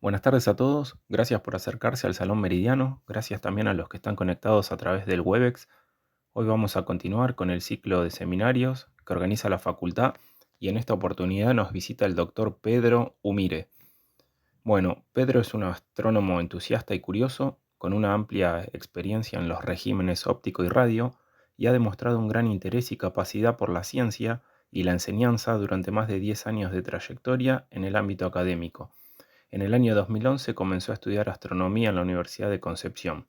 Buenas tardes a todos, gracias por acercarse al Salón Meridiano, gracias también a los que están conectados a través del Webex. Hoy vamos a continuar con el ciclo de seminarios que organiza la facultad y en esta oportunidad nos visita el doctor Pedro Umire. Bueno, Pedro es un astrónomo entusiasta y curioso, con una amplia experiencia en los regímenes óptico y radio, y ha demostrado un gran interés y capacidad por la ciencia y la enseñanza durante más de 10 años de trayectoria en el ámbito académico. En el año 2011 comenzó a estudiar astronomía en la Universidad de Concepción.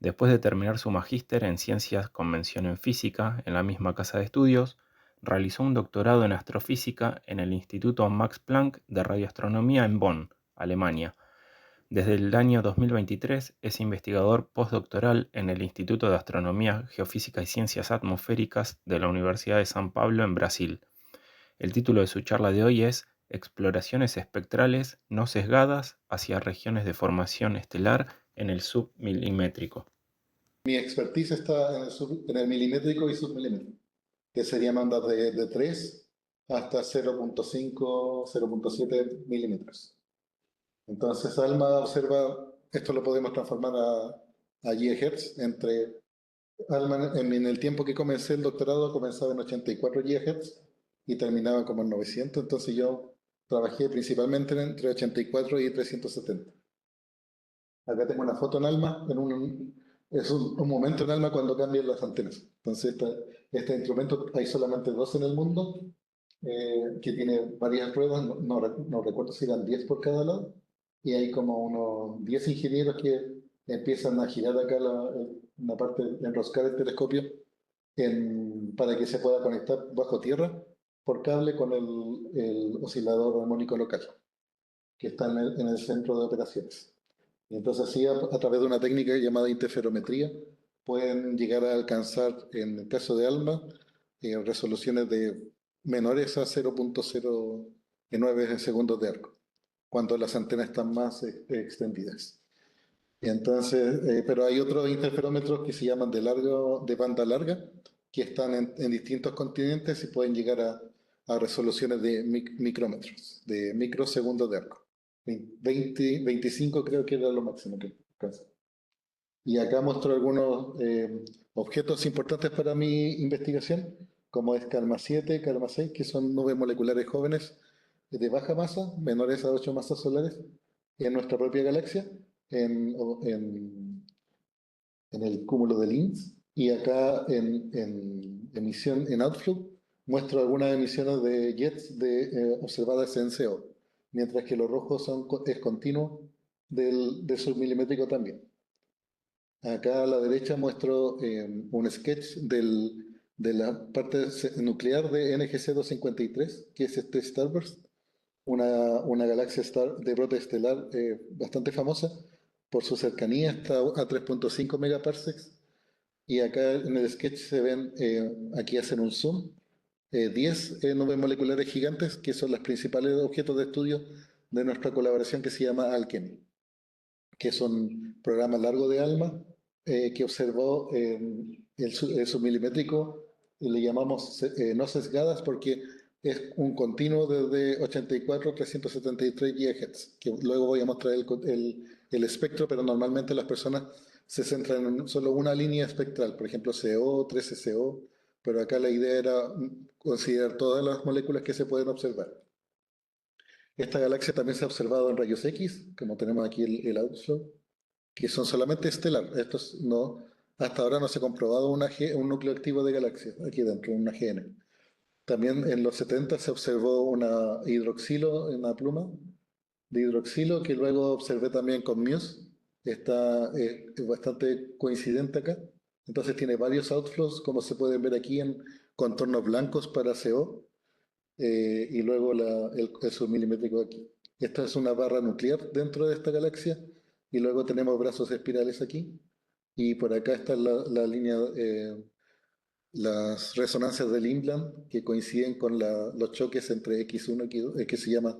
Después de terminar su magíster en Ciencias con mención en Física en la misma casa de estudios, realizó un doctorado en astrofísica en el Instituto Max Planck de Radioastronomía en Bonn, Alemania. Desde el año 2023 es investigador postdoctoral en el Instituto de Astronomía, Geofísica y Ciencias Atmosféricas de la Universidad de San Pablo en Brasil. El título de su charla de hoy es Exploraciones espectrales no sesgadas hacia regiones de formación estelar en el submilimétrico. Mi expertise está en el milimétrico y submilimétrico, que serían ondas de 3 hasta 0.5, 0.7 milímetros. Entonces, ALMA observa, esto lo podemos transformar a GHz. ALMA, en el tiempo que comencé el doctorado, comenzaba en 84 GHz y terminaba como en 900. Entonces, yo trabajé principalmente entre 84 y 370. Acá tengo una foto en ALMA, es un momento en ALMA cuando cambian las antenas. Entonces, este instrumento hay solamente dos en el mundo, que tiene varias ruedas, no recuerdo si eran 10 por cada lado, y hay como unos 10 ingenieros que empiezan a girar acá una parte, enroscar el telescopio para que se pueda conectar bajo tierra por cable con el oscilador armónico local, que está en el centro de operaciones. Y entonces así, a través de una técnica llamada interferometría, pueden llegar a alcanzar, en el caso de ALMA, resoluciones de menores a 0.09 segundos de arco, cuando las antenas están más extendidas. Y entonces, pero hay otros interferómetros que se llaman de banda larga, que están en distintos continentes y pueden llegar a resoluciones de micrómetros, de microsegundos de arco. 25 creo que era lo máximo que alcanza. Y acá muestro algunos objetos importantes para mi investigación, como es Karma 7, Karma 6, que son nubes moleculares jóvenes de baja masa, menores a 8 masas solares, en nuestra propia galaxia, en, en el cúmulo de Linz. Y acá en emisión, en Outflow, muestro algunas emisiones de jets observadas en CO, mientras que los rojos es continuo del submilimétrico también. Acá a la derecha muestro un sketch de la parte nuclear de NGC 253, que es este Starburst, una galaxia de brote estelar bastante famosa por su cercanía, está a 3.5 megaparsecs. Y acá en el sketch se ven, aquí hacen un zoom, 10 nubes moleculares gigantes, que son los principales objetos de estudio de nuestra colaboración, que se llama Alchemy, que es un programa largo de ALMA, que observó el submilimétrico, y le llamamos no sesgadas porque es un continuo desde 84 a 373 GHz, que luego voy a mostrar el espectro, pero normalmente las personas se centran en solo una línea espectral, por ejemplo CO, 13CO, pero acá la idea era considerar todas las moléculas que se pueden observar. Esta galaxia también se ha observado en rayos X, como tenemos aquí el outflow, que son solamente estelar. Hasta ahora no se ha comprobado un núcleo activo de galaxias aquí dentro, una GN. También en los 70 se observó una hidroxilo, una pluma de hidroxilo, que luego observé también con Muse. Está es bastante coincidente acá. Entonces tiene varios outflows, como se pueden ver aquí en contornos blancos para CO, y luego el submilimétrico aquí. Esta es una barra nuclear dentro de esta galaxia, y luego tenemos brazos espirales aquí, y por acá está la línea, las resonancias del Inland, que coinciden con los choques entre X1 y X2, que se llama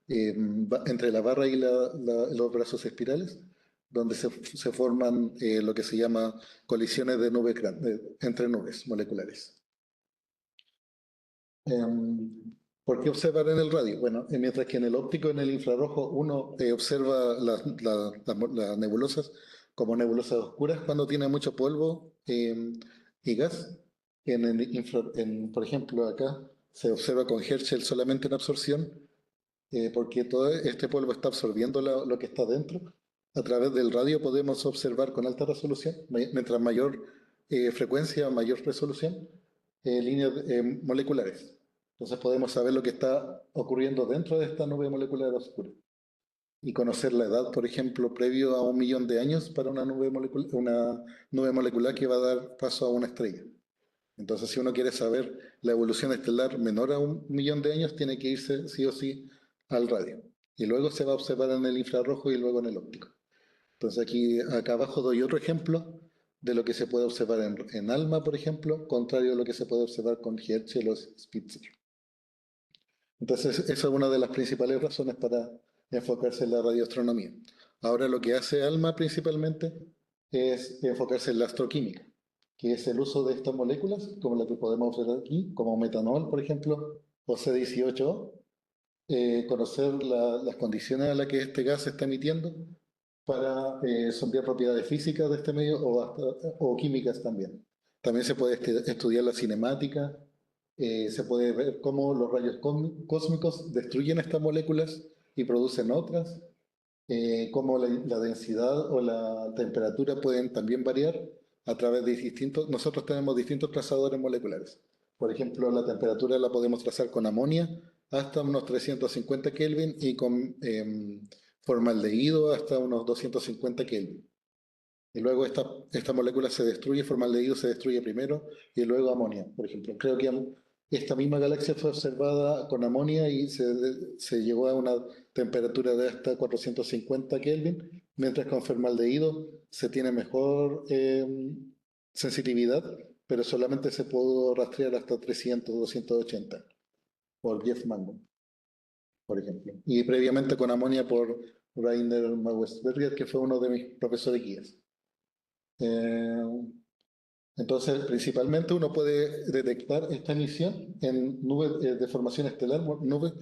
entre la barra y los brazos espirales, donde se forman lo que se llama colisiones de entre nubes moleculares. ¿Por qué observar en el radio? Bueno, mientras que en el óptico, en el infrarrojo, uno observa las nebulosas como nebulosas oscuras cuando tiene mucho polvo y gas. Por ejemplo, acá se observa con Herschel solamente en absorción, porque todo este polvo está absorbiendo lo que está dentro. A través del radio podemos observar con alta resolución, mientras mayor frecuencia, mayor resolución, líneas moleculares. Entonces podemos saber lo que está ocurriendo dentro de esta nube molecular oscura y conocer la edad, por ejemplo, previo a 1 millón de años para una nube molecular que va a dar paso a una estrella. Entonces, si uno quiere saber la evolución estelar menor a 1 millón de años, tiene que irse sí o sí al radio. Y luego se va a observar en el infrarrojo y luego en el óptico. Entonces, acá abajo doy otro ejemplo de lo que se puede observar en ALMA, por ejemplo, contrario a lo que se puede observar con Herschel o Spitzer. Entonces, esa es una de las principales razones para enfocarse en la radioastronomía. Ahora, lo que hace ALMA principalmente es enfocarse en la astroquímica, que es el uso de estas moléculas, como la que podemos observar aquí, como metanol, por ejemplo, o C18O, conocer las condiciones a las que este gas se está emitiendo para sondear propiedades físicas de este medio o químicas también. También se puede estudiar la cinemática, se puede ver cómo los rayos cósmicos destruyen estas moléculas y producen otras, cómo la densidad o la temperatura pueden también variar a través de nosotros tenemos distintos trazadores moleculares. Por ejemplo, la temperatura la podemos trazar con amonia hasta unos 350 Kelvin y con formaldehído hasta unos 250 Kelvin. Y luego esta molécula se destruye, formaldehído se destruye primero y luego amonia, por ejemplo. Creo que esta misma galaxia fue observada con amonia y se llegó a una temperatura de hasta 450 Kelvin, mientras con formaldehído se tiene mejor sensitividad, pero solamente se pudo rastrear hasta 300, 280 por Jeff Mangum, por ejemplo. Y previamente con amonia por Rainer Mauersberger, que fue uno de mis profesores guías. Eh, entonces, principalmente uno puede detectar esta emisión en nubes de formación estelar, nubes,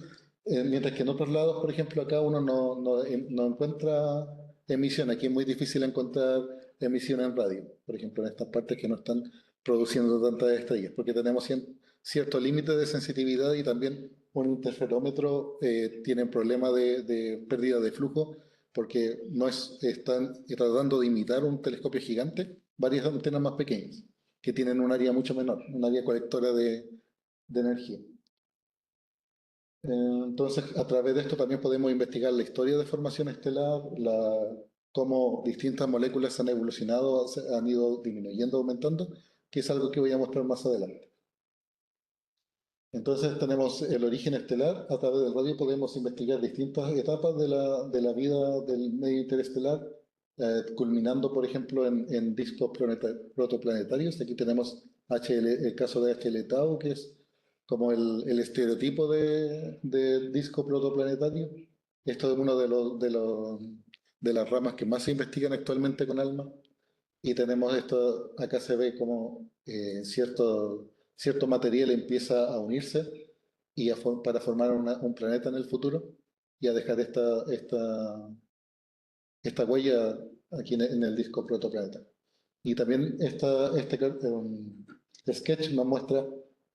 mientras que en otros lados, por ejemplo, acá uno no encuentra emisión. Aquí es muy difícil encontrar emisión en radio, por ejemplo, en estas partes que no están produciendo tantas estrellas, porque tenemos cierto límite de sensitividad y también un interferómetro tiene problema de pérdida de flujo porque están tratando de imitar un telescopio gigante, varias antenas más pequeñas, que tienen un área mucho menor, un área colectora de energía. Entonces, a través de esto también podemos investigar la historia de formación estelar, cómo distintas moléculas han evolucionado, han ido disminuyendo, aumentando, que es algo que voy a mostrar más adelante. Entonces tenemos el origen estelar, a través del radio podemos investigar distintas etapas de la vida del medio interestelar, culminando por ejemplo en discos protoplanetarios. Aquí tenemos el caso de HL Tau, que es como el estereotipo de disco protoplanetario. Esto es uno de las ramas que más se investigan actualmente con ALMA. Y tenemos esto, acá se ve como cierto material empieza a unirse para formar un planeta en el futuro y a dejar esta huella aquí en el disco protoplaneta. Y también sketch nos muestra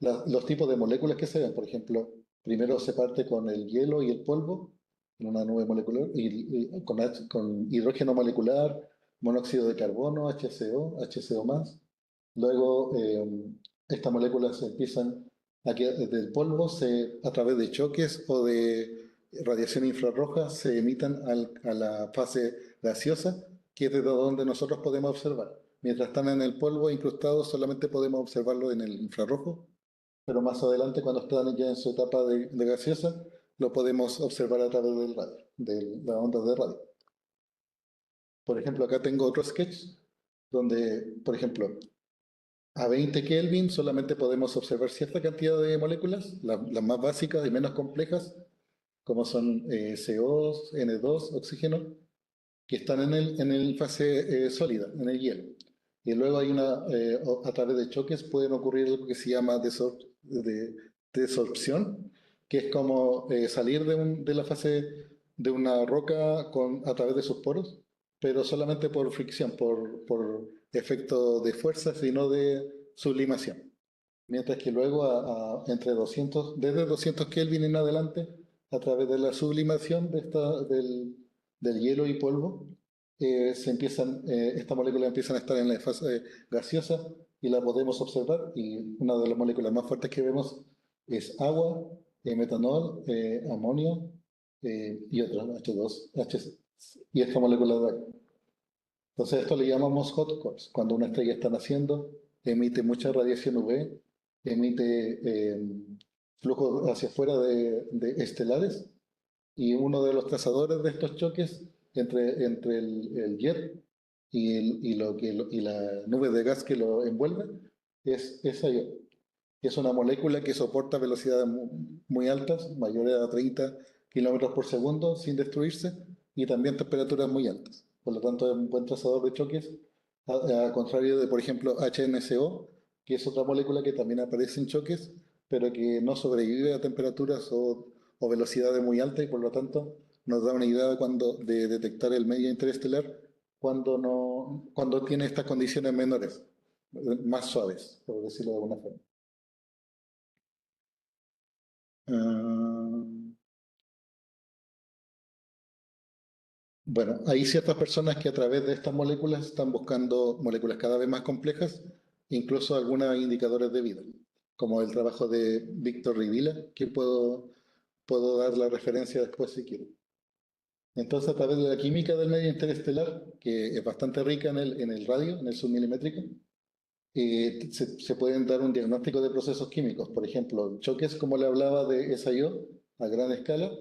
los tipos de moléculas que se ven. Por ejemplo, primero se parte con el hielo y el polvo en una nube molecular con hidrógeno molecular, monóxido de carbono, HCO más. Luego, estas moléculas empiezan del polvo, a través de choques o de radiación infrarroja, se emitan a la fase gaseosa, que es desde donde nosotros podemos observar. Mientras están en el polvo incrustados, solamente podemos observarlo en el infrarrojo, pero más adelante, cuando están ya en su etapa de gaseosa, lo podemos observar a través del radio, de las ondas de radio. Por ejemplo, acá tengo otro sketch donde, por ejemplo, a 20 Kelvin solamente podemos observar cierta cantidad de moléculas, las más básicas y menos complejas, como son CO, N2, oxígeno, que están en el fase sólida, en el hielo. Y luego a través de choques pueden ocurrir algo que se llama desorpción, que es como salir de la fase de una roca a través de sus poros, pero solamente por fricción, por efecto de fuerza, sino de sublimación. Mientras que luego desde 200 Kelvin en adelante, a través de la sublimación del hielo y polvo, estas moléculas empiezan a estar en la fase gaseosa y la podemos observar. Y una de las moléculas más fuertes que vemos es agua, metanol, amonio y otras, H2, y esta molécula de agua. Entonces esto le llamamos hot cores. Cuando una estrella está naciendo, emite mucha radiación UV, emite flujo hacia afuera de estelares, y uno de los trazadores de estos choques entre el jet y la nube de gas que lo envuelve es esa io, que es una molécula que soporta velocidades muy altas, mayores a 30 kilómetros por segundo, sin destruirse, y también temperaturas muy altas. Por lo tanto, es un buen trazador de choques, a contrario de, por ejemplo, HNCO, que es otra molécula que también aparece en choques, pero que no sobrevive a temperaturas o velocidades muy altas, y por lo tanto nos da una idea de detectar el medio interestelar cuando tiene estas condiciones menores, más suaves, por decirlo de alguna forma. Ah, bueno, hay ciertas personas que a través de estas moléculas están buscando moléculas cada vez más complejas, incluso algunos indicadores de vida, como el trabajo de Víctor Rivila, que puedo dar la referencia después si quiero. Entonces, a través de la química del medio interestelar, que es bastante rica en el radio, en el submilimétrico, se pueden dar un diagnóstico de procesos químicos. Por ejemplo, choques, como le hablaba, de SIO a gran escala,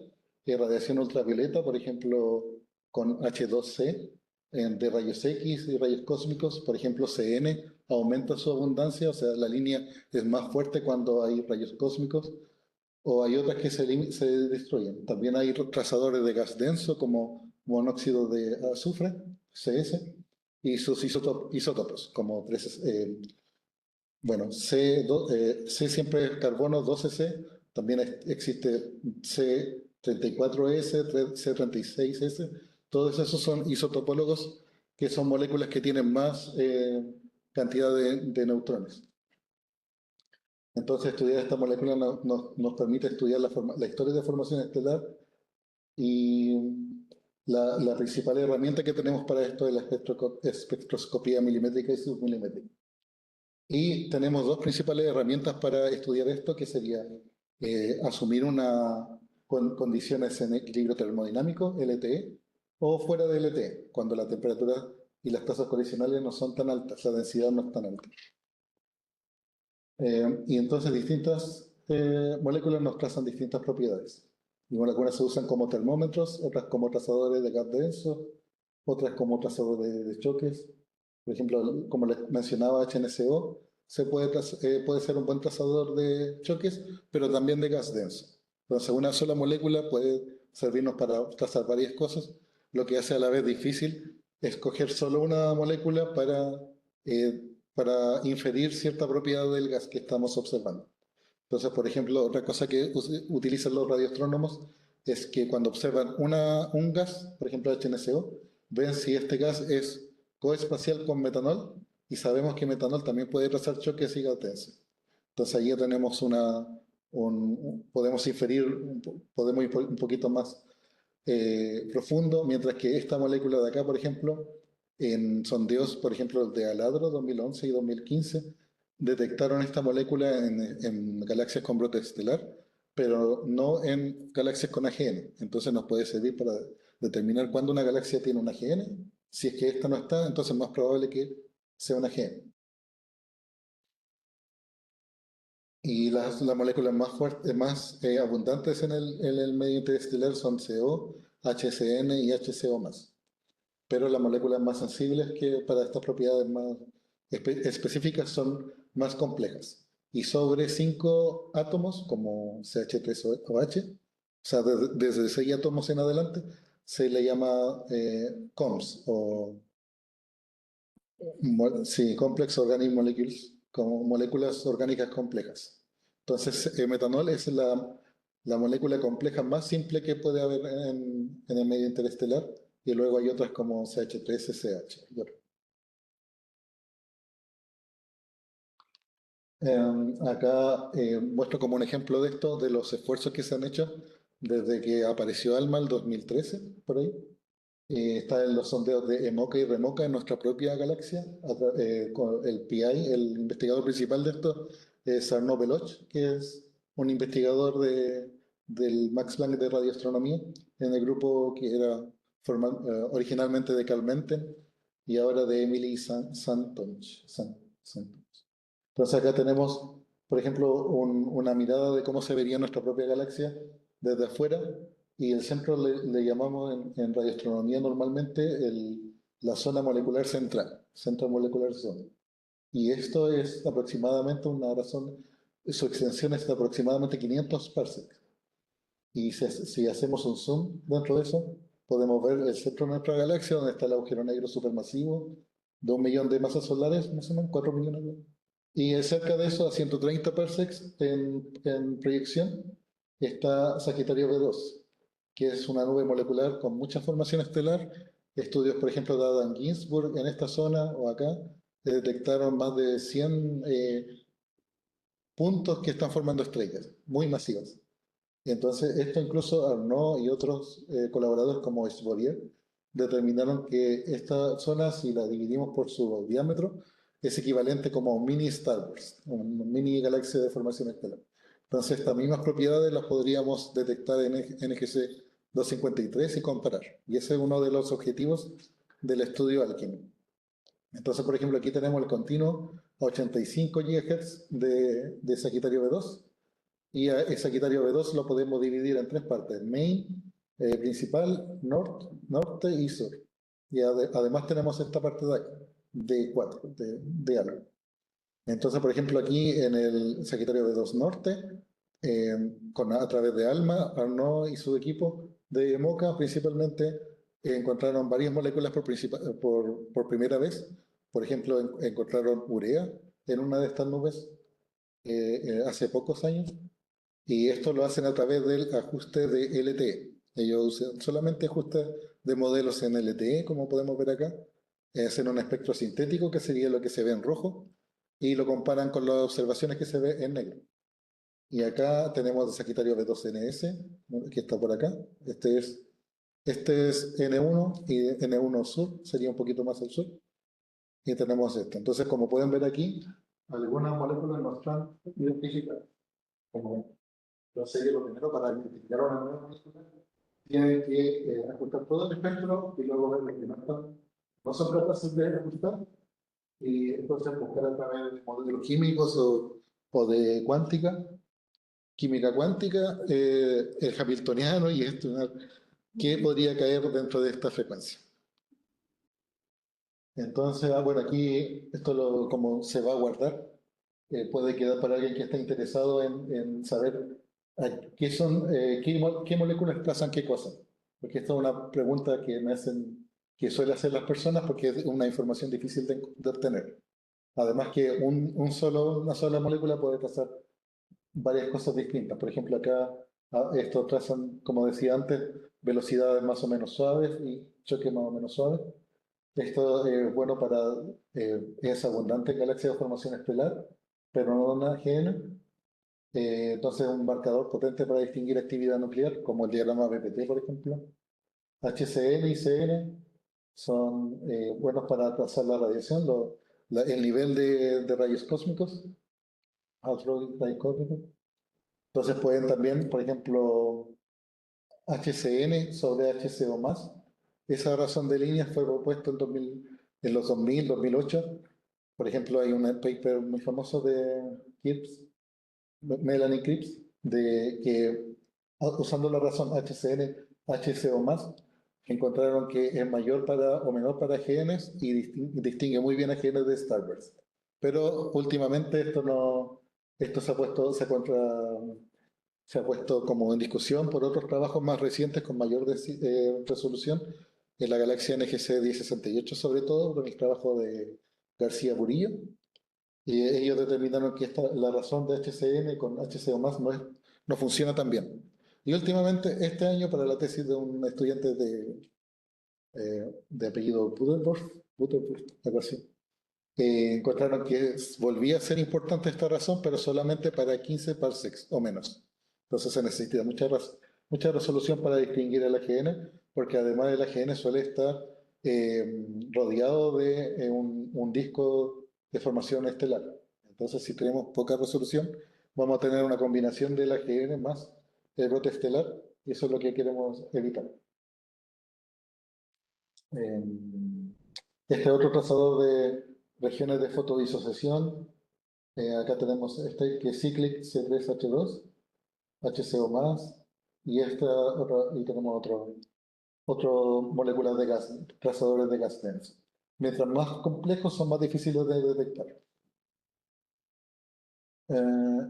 radiación ultravioleta, por ejemplo, con H2C, de rayos X y rayos cósmicos. Por ejemplo, CN aumenta su abundancia, o sea, la línea es más fuerte cuando hay rayos cósmicos, o hay otras que se destruyen. También hay trazadores de gas denso como monóxido de azufre, CS, y sus isótopos, como bueno, C siempre es carbono 12C, también existe C34S, C36S, todos esos son isotopólogos, que son moléculas que tienen más cantidad de neutrones. Entonces, estudiar esta molécula nos permite estudiar la historia de formación estelar, y la principal herramienta que tenemos para esto es la espectroscopía milimétrica y submilimétrica. Y tenemos dos principales herramientas para estudiar esto, que sería asumir condiciones en equilibrio termodinámico, LTE, o fuera de LTE, cuando la temperatura y las tasas colisionales no son tan altas, la densidad no es tan alta. Y entonces distintas moléculas nos trazan distintas propiedades. Y bueno, algunas se usan como termómetros, otras como trazadores de gas denso, otras como trazadores de choques. Por ejemplo, como les mencionaba, HNCO puede ser un buen trazador de choques, pero también de gas denso. Entonces, una sola molécula puede servirnos para trazar varias cosas, lo que hace a la vez difícil escoger solo una molécula para inferir cierta propiedad del gas que estamos observando. Entonces, por ejemplo, otra cosa que utilizan los radioastrónomos es que cuando observan un gas, por ejemplo HNCO, ven si este gas es coespacial con metanol, y sabemos que metanol también puede trazar choques y gases. Entonces ahí ya tenemos podemos inferir, podemos ir un poquito más profundo, mientras que esta molécula de acá, por ejemplo, en sondeos, por ejemplo, de Aladro 2011 y 2015, detectaron esta molécula en galaxias con brote estelar, pero no en galaxias con AGN. Entonces nos puede servir para determinar cuándo una galaxia tiene un AGN. Si es que esta no está, entonces es más probable que sea un AGN. Y las moléculas más fuertes, más abundantes en el medio interestelar son CO, HCN y HCO+. Pero las moléculas más sensibles que para estas propiedades más específicas son más complejas. Y sobre 5 átomos, como CH3OH, o sea, desde 6 átomos en adelante, se le llama COMS, sí, Complex Organic Molecules, como moléculas orgánicas complejas. Entonces, metanol es la molécula compleja más simple que puede haber en el medio interestelar, y luego hay otras como CH3, CH y otras. Acá muestro como un ejemplo de esto, de los esfuerzos que se han hecho desde que apareció ALMA el 2013, por ahí. Están los sondeos de EMOCA y REMOCA en nuestra propia galaxia. Con el PI, el investigador principal de esto, es Arnaud Beloch, que es un investigador del Max Planck de radioastronomía, en el grupo que era originalmente de Carl Menten y ahora de Emily Santonch. Entonces acá tenemos, por ejemplo, una mirada de cómo se vería nuestra propia galaxia desde afuera, y el centro le llamamos en radioastronomía normalmente la zona molecular central, centro molecular zone. Y esto es aproximadamente una razón, su extensión es de aproximadamente 500 parsecs. Y si hacemos un zoom dentro de eso, podemos ver el centro de nuestra galaxia, donde está el agujero negro supermasivo, de 1 millón de masas solares, más o menos, 4 millones de. Y cerca de eso, a 130 parsecs en proyección, está Sagitario B2, que es una nube molecular con mucha formación estelar. Estudios, por ejemplo, de Adam Ginsburg en esta zona o acá, detectaron más de 100 puntos que están formando estrellas, muy masivas. Entonces, esto incluso Arnaud y otros colaboradores como Esborier determinaron que esta zona, si la dividimos por su diámetro, es equivalente como a un mini Star Wars, una mini galaxia de formación estelar. Entonces, estas mismas propiedades las podríamos detectar en NGC 253 y comparar. Y ese es uno de los objetivos del estudio Alchemy. Entonces, por ejemplo, aquí tenemos el continuo a 85 GHz de Sagitario B2, y el Sagitario B2 lo podemos dividir en tres partes: main, principal, norte y sur. Y además tenemos esta parte de acá, de 4, de algo. Entonces, por ejemplo, aquí en el Sagitario B2 norte, a través de ALMA, Arnaud y su equipo de MOCA principalmente, encontraron varias moléculas por primera vez. Por ejemplo, encontraron urea en una de estas nubes hace pocos años, y esto lo hacen a través del ajuste de LTE. Ellos usan solamente ajustes de modelos en LTE, como podemos ver acá. Hacen un espectro sintético, que sería lo que se ve en rojo, y lo comparan con las observaciones que se ve en negro. Y acá tenemos el Sagitario B2NS, ¿no?, que está por acá. Este es N1, y N1 sur, sería un poquito más al sur. Y tenemos esto. Entonces, como pueden ver aquí, algunas moléculas no están identificadas. Como Entonces, lo primero, para identificar una nueva molécula, tiene que ajustar todo el espectro y luego ver lo que no son capaces de ajustar, y entonces buscar a través de modelos químicos o de química cuántica, el hamiltoniano y esto, qué podría caer dentro de esta frecuencia. Entonces, bueno, aquí esto como se va a guardar, puede quedar para alguien que esté interesado en saber qué moléculas trazan qué cosa. Porque esta es una pregunta que suele hacer las personas, porque es una información difícil de obtener. Además que una sola molécula puede trazar varias cosas distintas. Por ejemplo, acá estos trazan, como decía antes, velocidades más o menos suaves y choques más o menos suaves. Esto es bueno es abundante en galaxias de formación estelar, pero no en AGN. Entonces, un marcador potente para distinguir actividad nuclear, como el diagrama BPT, por ejemplo. HCN y CN son buenos para trazar la radiación, el nivel de rayos cósmicos, outflow rayos cósmicos. Entonces pueden también, por ejemplo, HCN sobre HCO más. Esa razón de líneas fue propuesta en los 2000, 2008. Por ejemplo, hay un paper muy famoso de Melanie Cripps, de que usando la razón HCN, HCO más, encontraron que es mayor o menor para genes, y distingue muy bien a genes de Starburst. Pero últimamente esto se ha puesto como en discusión por otros trabajos más recientes con mayor resolución, en la galaxia NGC 1068 sobre todo, con el trabajo de García Burillo. Y ellos determinaron que la razón de HCN con HCO más no funciona tan bien. Y últimamente, este año, para la tesis de un estudiante de apellido Butterworth, algo así, encontraron que volvía a ser importante esta razón, pero solamente para 15 parsecs o menos. Entonces se necesita mucha resolución para distinguir el AGN, porque además el AGN suele estar rodeado de un disco de formación estelar. Entonces, si tenemos poca resolución, vamos a tener una combinación del AGN más el brote estelar, y eso es lo que queremos evitar. Eh, este otro trazador de regiones de fotodisociación. Acá tenemos este que es Cyclic C3H2, HCO más, y esta otra, y tenemos otro moléculas de gas, trazadores de gas denso. Mientras más complejos son más difíciles de detectar.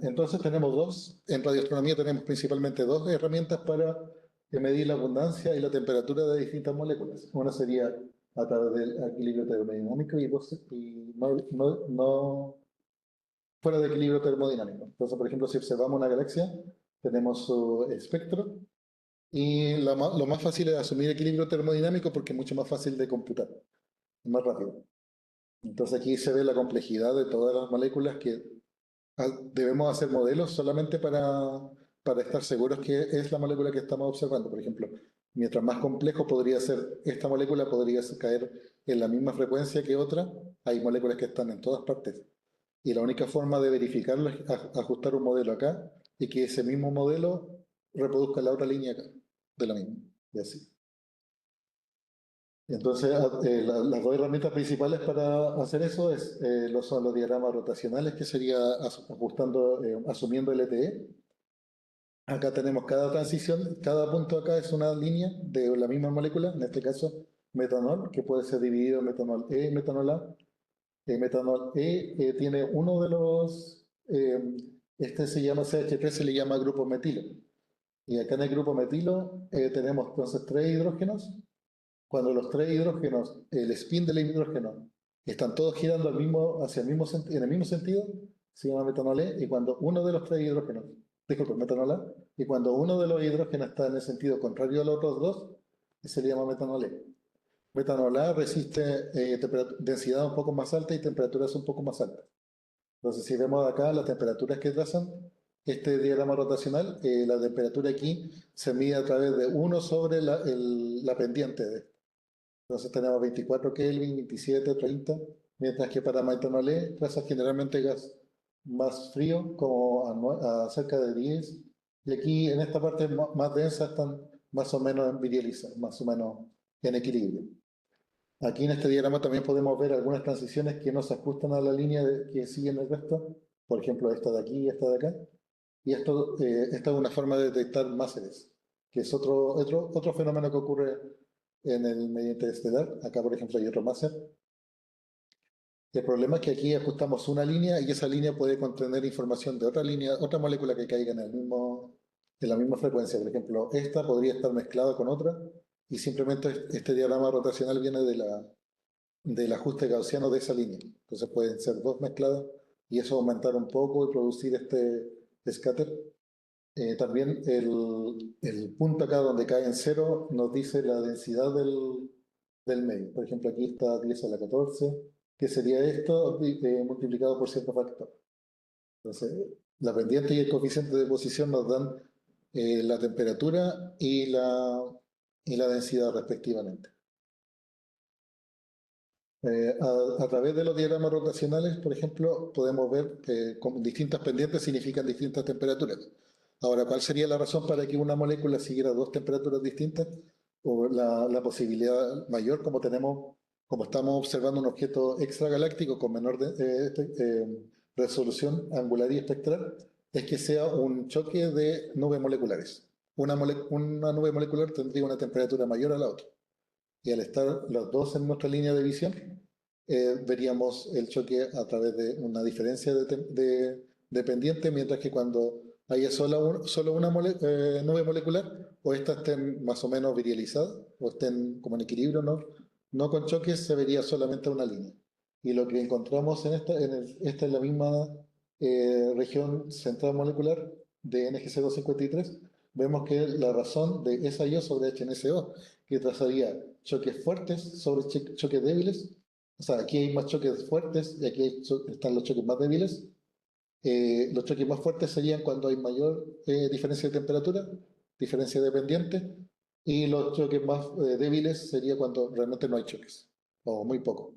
Entonces tenemos en radioastronomía tenemos principalmente dos herramientas para medir la abundancia y la temperatura de distintas moléculas. Una sería a través del equilibrio termodinámico y no fuera de equilibrio termodinámico. Entonces, por ejemplo, si observamos una galaxia, tenemos su espectro y lo más fácil es asumir equilibrio termodinámico porque es mucho más fácil de computar, más rápido. Entonces aquí se ve la complejidad de todas las moléculas que debemos hacer modelos solamente para estar seguros que es la molécula que estamos observando. Por ejemplo, mientras más complejo podría ser esta molécula, podría caer en la misma frecuencia que otra. Hay moléculas que están en todas partes. Y la única forma de verificarlo es ajustar un modelo acá y que ese mismo modelo reproduzca la otra línea acá, de la misma. Y así. Entonces, las dos herramientas principales para hacer eso son los diagramas rotacionales, que sería asumiendo el LTE. Acá tenemos cada transición, cada punto acá es una línea de la misma molécula, en este caso metanol, que puede ser dividido en metanol E y metanol A. El metanol tiene uno de este se llama CH3, se le llama grupo metilo. Y acá en el grupo metilo tenemos entonces tres hidrógenos. Cuando los tres hidrógenos, el spin del hidrógeno, están todos girando hacia el mismo en el mismo sentido, se llama metanol E. Y cuando uno de los tres hidrógenos, disculpe, metanol A, y cuando uno de los hidrógenos está en el sentido contrario a los otros dos, se le llama metanol E. Metanol A resiste densidad un poco más alta y temperaturas un poco más altas. Entonces, si vemos acá las temperaturas que trazan este diagrama rotacional, la temperatura aquí se mide a través de 1 sobre la pendiente de esto. Entonces tenemos 24 Kelvin, 27, 30, mientras que para metanol E traza generalmente gas más frío, como a cerca de 10, y aquí en esta parte más densa están más o menos virializadas, más o menos en equilibrio. Aquí en este diagrama también podemos ver algunas transiciones que no se ajustan a la línea que siguen el resto. Por ejemplo, esta de aquí y esta de acá. Y esta es una forma de detectar máseres, que es otro fenómeno que ocurre en el medio interestelar. Acá, por ejemplo, hay otro máser. El problema es que aquí ajustamos una línea y esa línea puede contener información de otra línea, otra molécula que caiga en la misma frecuencia. Por ejemplo, esta podría estar mezclada con otra y simplemente este diagrama rotacional viene del ajuste gaussiano de esa línea. Entonces pueden ser dos mezcladas y eso aumentar un poco y producir este scatter. También el punto acá donde cae en cero nos dice la densidad del medio. Por ejemplo, aquí está 10 a la 14, que sería esto multiplicado por cierto factor. Entonces, la pendiente y el coeficiente de posición nos dan la temperatura y la densidad respectivamente. A través de los diagramas rotacionales, por ejemplo, podemos ver que con distintas pendientes significan distintas temperaturas. Ahora, ¿cuál sería la razón para que una molécula siguiera dos temperaturas distintas? O la posibilidad mayor, como estamos observando un objeto extragaláctico con menor resolución angular y espectral, es que sea un choque de nubes moleculares. Una nube molecular tendría una temperatura mayor a la otra. Y al estar los dos en nuestra línea de visión, veríamos el choque a través de una diferencia de pendiente, mientras que cuando haya solo una nube molecular, o estas estén más o menos virializadas, o estén como en equilibrio, no con choques, se vería solamente una línea. Y lo que encontramos esta es la misma región central molecular de NGC 253, vemos que la razón de SIO sobre HNSO, que trazaría choques fuertes sobre choques débiles, o sea, aquí hay más choques fuertes y aquí están los choques más débiles. Los choques más fuertes serían cuando hay mayor diferencia de temperatura, diferencia de pendiente, y los choques más débiles sería cuando realmente no hay choques, o muy poco.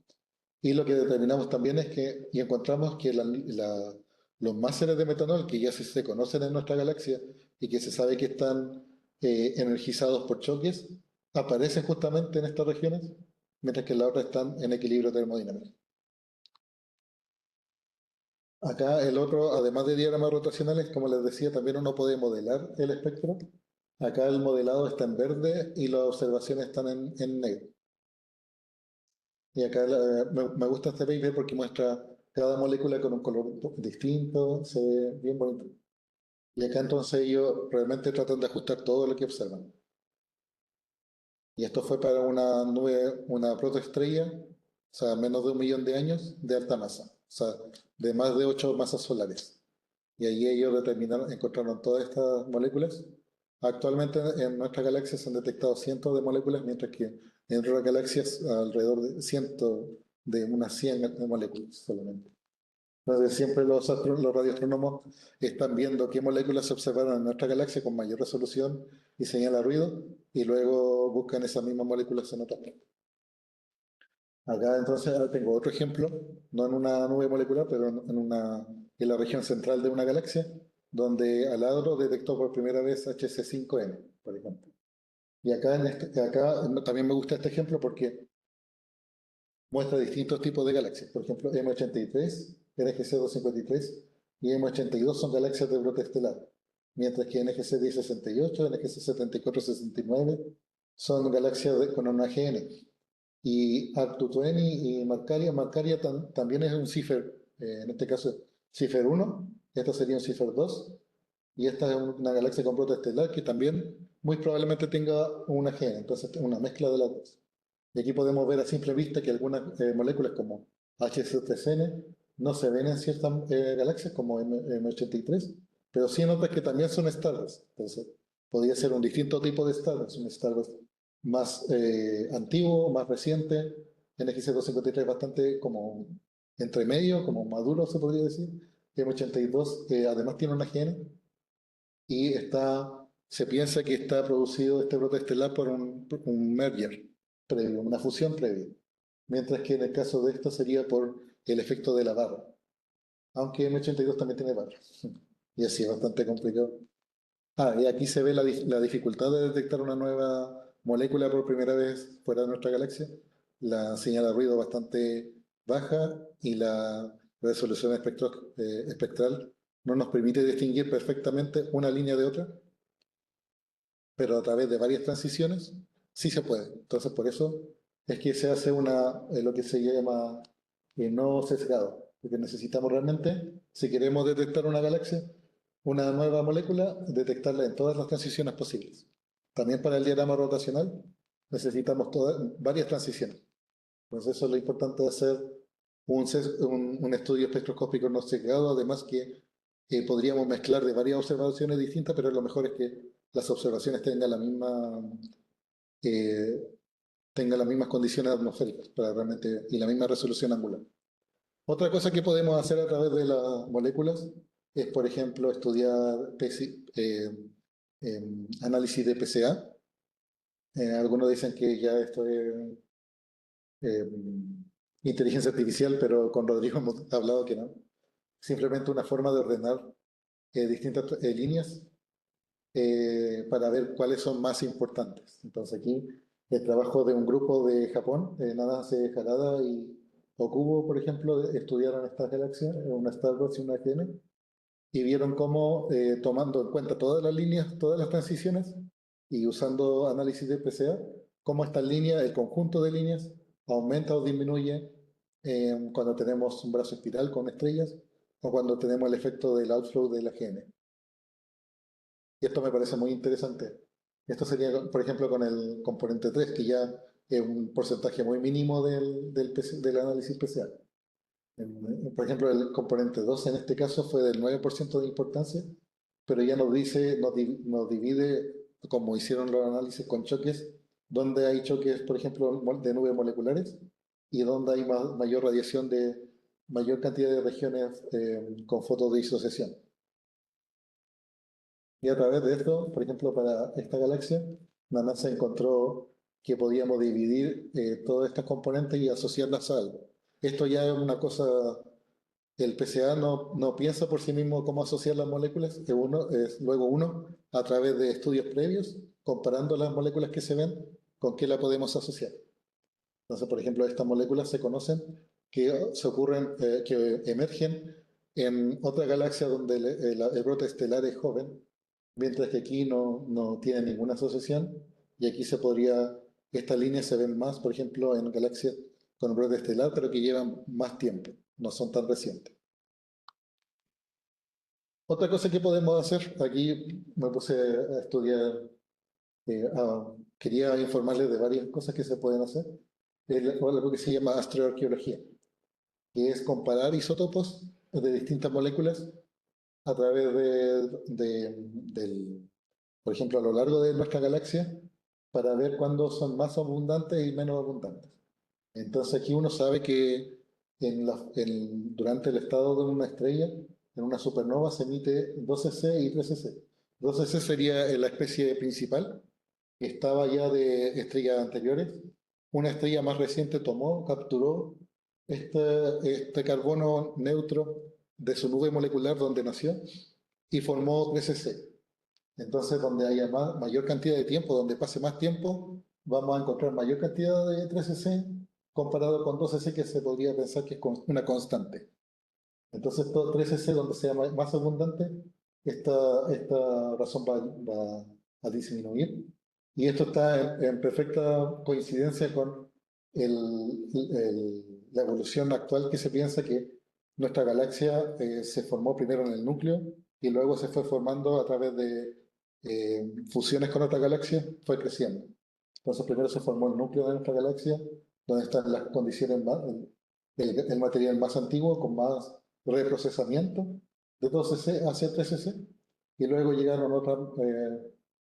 Y lo que determinamos también es que, y encontramos que los másteres de metanol, que ya se conocen en nuestra galaxia y que se sabe que están energizados por choques, aparecen justamente en estas regiones, mientras que las otras están en equilibrio termodinámico. Acá el otro, además de diagramas rotacionales, como les decía, también uno puede modelar el espectro. Acá el modelado está en verde y las observaciones están en negro. Y acá me gusta este paper porque muestra cada molécula con un color distinto, se ve bien bonito. Y acá entonces ellos realmente tratan de ajustar todo lo que observan. Y esto fue para una nube, una protoestrella, o sea, menos de 1 millón de años de alta masa, o sea, de más de 8 masas solares. Y ahí ellos determinaron, encontraron todas estas moléculas. Actualmente en nuestra galaxia se han detectado cientos de moléculas, mientras que en otras galaxias alrededor de cientos, de unas 100 moléculas solamente. Entonces siempre los radioastrónomos están viendo qué moléculas se observaron en nuestra galaxia con mayor resolución y señala ruido, y luego buscan esas mismas moléculas en otras partes. Acá entonces ahora tengo otro ejemplo, no en una nube molecular, pero en la región central de una galaxia, donde Aladro detectó por primera vez HC5N, por ejemplo. Y acá también me gusta este ejemplo porque muestra distintos tipos de galaxias. Por ejemplo, M83, NGC 253 y M82 son galaxias de brote estelar, mientras que NGC 1068, NGC 7469 son galaxias con una GN. Y Arcturus y Marcaria también es un Cipher, en este caso Cipher 1, esta sería un Cipher 2, y esta es una galaxia con protoestelar que también muy probablemente tenga una GN, entonces una mezcla de las dos. Y aquí podemos ver a simple vista que algunas moléculas como HC3N no se ven en ciertas galaxias como M83, pero sí en otras que también son Stardust. Entonces, podría ser un distinto tipo de Stardust, un Stardust más antiguo, más reciente. NX253 es bastante como entre medio, como maduro se podría decir. M82 además tiene una GN y se piensa que está producido este brote estelar por un merger previo, una fusión previa. Mientras que en el caso de esto sería por el efecto de la barra. Aunque M82 también tiene barra. Y así es bastante complicado. Y aquí se ve la dificultad de detectar una nueva molécula por primera vez fuera de nuestra galaxia. La señal de ruido bastante baja y la resolución espectral no nos permite distinguir perfectamente una línea de otra, pero a través de varias transiciones sí se puede. Entonces, por eso es que se hace lo que se llama no sesgado, porque necesitamos realmente, si queremos detectar una galaxia, una nueva molécula, detectarla en todas las transiciones posibles. También para el diagrama rotacional necesitamos varias transiciones. Entonces, eso es lo importante de hacer un estudio espectroscópico no sesgado, además que podríamos mezclar de varias observaciones distintas, pero lo mejor es que las observaciones eh, tengan las mismas condiciones atmosféricas para realmente, y la misma resolución angular. Otra cosa que podemos hacer a través de las moléculas es, por ejemplo, estudiar análisis de PCA. Algunos dicen que ya esto es eh, inteligencia artificial, pero con Rodrigo hemos hablado que no. Simplemente una forma de ordenar distintas líneas para ver cuáles son más importantes. Entonces aquí el trabajo de un grupo de Japón, Nanase Harada y Okubo, por ejemplo, estudiaron estas galaxias, una Stardust y una GN, y vieron cómo, tomando en cuenta todas las líneas, todas las transiciones, y usando análisis de PCA, cómo estas líneas, el conjunto de líneas, aumenta o disminuye cuando tenemos un brazo espiral con estrellas o cuando tenemos el efecto del outflow de la GN. Y esto me parece muy interesante. Esto sería, por ejemplo, con el componente 3, que ya es un porcentaje muy mínimo del análisis PCA. Por ejemplo, el componente 2 en este caso fue del 9% de importancia, pero ya nos dice, nos divide, como hicieron los análisis con choques, dónde hay choques, por ejemplo, de nubes moleculares y dónde hay mayor radiación de mayor cantidad de regiones con fotos de disociación. Y a través de esto, por ejemplo, para esta galaxia, la NASA encontró que podíamos dividir todas estas componentes y asociarlas a algo. Esto ya es una cosa, el PCA no piensa por sí mismo cómo asociar las moléculas, es luego uno, a través de estudios previos, comparando las moléculas que se ven, con qué la podemos asociar. Entonces, por ejemplo, estas moléculas se conocen que se ocurren, que emergen en otra galaxia donde el brote estelar es joven, mientras que aquí no tiene ninguna asociación, y aquí estas líneas se ven más, por ejemplo, en galaxias con brote estelar, pero que llevan más tiempo, no son tan recientes. Otra cosa que podemos hacer, aquí me puse a estudiar, quería informarles de varias cosas que se pueden hacer, es algo que se llama astroarqueología, que es comparar isótopos de distintas moléculas a través por ejemplo, a lo largo de nuestra galaxia, para ver cuándo son más abundantes y menos abundantes. Entonces aquí uno sabe que durante el estado de una estrella, en una supernova, se emite 12C y 13C. 12C sería la especie principal, que estaba ya de estrellas anteriores. Una estrella más reciente capturó este carbono neutro de su nube molecular donde nació y formó 13C. Entonces, donde haya mayor cantidad de tiempo, donde pase más tiempo, vamos a encontrar mayor cantidad de 13C comparado con 12C que se podría pensar que es una constante. Entonces, todo 13C, donde sea más abundante, esta razón va a disminuir. Y esto está en perfecta coincidencia con la evolución actual, que se piensa que nuestra galaxia se formó primero en el núcleo y luego se fue formando a través de fusiones con otra galaxia, fue creciendo. Entonces primero se formó el núcleo de nuestra galaxia, donde están las condiciones el material más antiguo, con más reprocesamiento de 12C hacia 13C, y luego llegaron otras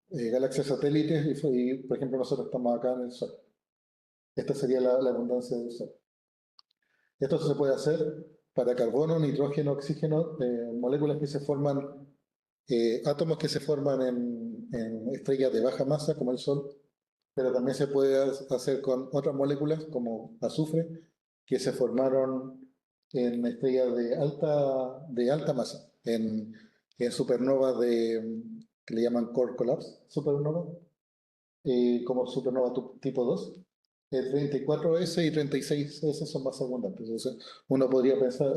galaxias satélites por ejemplo, nosotros estamos acá en el Sol. Esta sería la abundancia del Sol. Esto se puede hacer para carbono, nitrógeno, oxígeno, moléculas que se forman, átomos que se forman en estrellas de baja masa como el Sol, pero también se puede hacer con otras moléculas como azufre que se formaron en estrellas de alta masa, en supernovas que le llaman core collapse supernova, como supernova tipo 2. El 34S y 36S son más abundantes. Entonces, uno podría pensar,